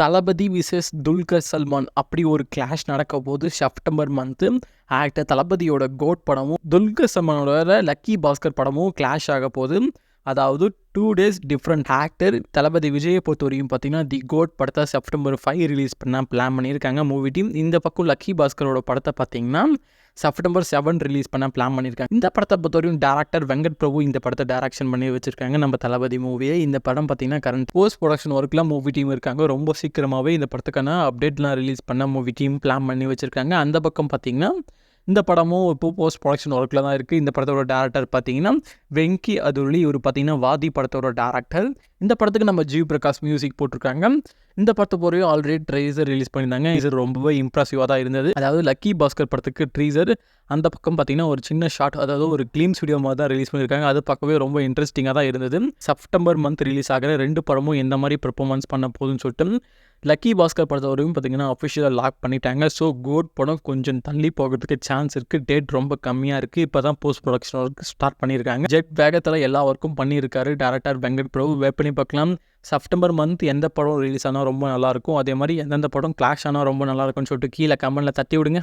தளபதி versus Dulquer Salman அப்படி ஒரு clash நடக்க போது செப்டம்பர் மந்த்து ஆக்டர் தளபதியோட கோட் படமும் துல்கர் சல்மானோட லக்கி பாஸ்கர் படமும் கிளாஷ் ஆக போது. அதாவது 2 days டிஃப்ரெண்ட் ஆக்டர். தளபதி விஜயை பொறுத்த வரைக்கும் பார்த்தீங்கன்னா தி கோட் படத்தை செப்டம்பர் 5 ரிலீஸ் பண்ண பிளான் பண்ணியிருக்காங்க மூவி டீம். இந்த பக்கம் லக்கி பாஸ்கரோட படத்தை பார்த்தீங்கன்னா செப்டம்பர் 7 ரிலீஸ் பண்ண பிளான் பண்ணியிருக்காங்க. இந்த படத்தை பொறுத்த வரைக்கும் டேரக்டர் வெங்கட் பிரபு இந்த படத்தை டைரக்ஷன் பண்ணி வச்சிருக்காங்க நம்ம தளபதி மூவியை. இந்த படம் பார்த்தீங்கன்னா கரண்ட் போஸ்ட் ப்ரொடக்ஷன் ஒர்க்லாம் மூவி டீம் இருக்காங்க. ரொம்ப சீக்கிரமாகவே இந்த படத்துக்கான அப்டேட்லாம் ரிலீஸ் பண்ண மூவி டீம் பிளான் பண்ணி வச்சிருக்காங்க. அந்த பக்கம் பார்த்தீங்கன்னா இந்த படமும் இப்போ போஸ்ட் ப்ரொடக்ஷன் ஒர்க்கில் தான் இருக்குது. இந்த படத்தோட டேரக்டர் பார்த்தீங்கன்னா வெங்கி அதுலி. இவர் பார்த்தீங்கன்னா வாதி படத்தோட டேரக்டர். இந்த படத்துக்கு நம்ம ஜிவி பிரகாஷ் மியூசிக் போட்டிருக்காங்க. இந்த படத்தை பொறுத்தையும் ஆல்ரெடி ட்ரீசர் ரிலீஸ் பண்ணியிருந்தாங்க. இது ரொம்பவே இம்ப்ரெசிவாக தான் இருந்தது. அதாவது லக்கி பாஸ்கர் படத்துக்கு ட்ரீசர் அந்த பக்கம் பார்த்தீங்கன்னா ஒரு சின்ன ஷார்ட், அதாவது ஒரு கிளீம்ஸ் வீடியோ மாதிரி தான் ரிலீஸ் பண்ணியிருக்காங்க. அது பார்க்கவே ரொம்ப இன்ட்ரெஸ்டிங்காக தான் இருந்தது. செப்டம்பர் மந்த் ரிலீஸ் ஆகிற 2 படமும் எந்த மாதிரி பெர்ஃபார்மன்ஸ் பண்ண போகுதுன்னு சொல்லிட்டு லக்கி பாஸ்கர் படத்தை வரைக்கும் பார்த்தீங்கன்னா அஃபிஷியலாக லாக் பண்ணிட்டாங்க. ஸோ கோட் படம் கொஞ்சம் தள்ளி போகிறதுக்கு சான்ஸ் இருக்குது. டேட் ரொம்ப கம்மியாக இருக்குது. இப்போ தான் போஸ்ட் ப்ரொடக்ஷன் ஒர்க் ஸ்டார்ட் பண்ணியிருக்காங்க. ஜெட் வேகத்தில் எல்லா ஒர்க்கும் பண்ணியிருக்காரு டேரக்டர் வெங்கட் பிரபு. வெயிட் பண்ணி பார்க்கலாம் செப்டம்பர் மந்த் எந்த படம் ரிலீஸ் ஆனால் ரொம்ப நல்லாயிருக்கும், அதே மாதிரி எந்தெந்த படம் கிளாஷ் ஆனால் ரொம்ப நல்லாயிருக்கும்னு சொல்லிட்டு கீழே கமெண்ட்டில் தட்டி விடுங்க.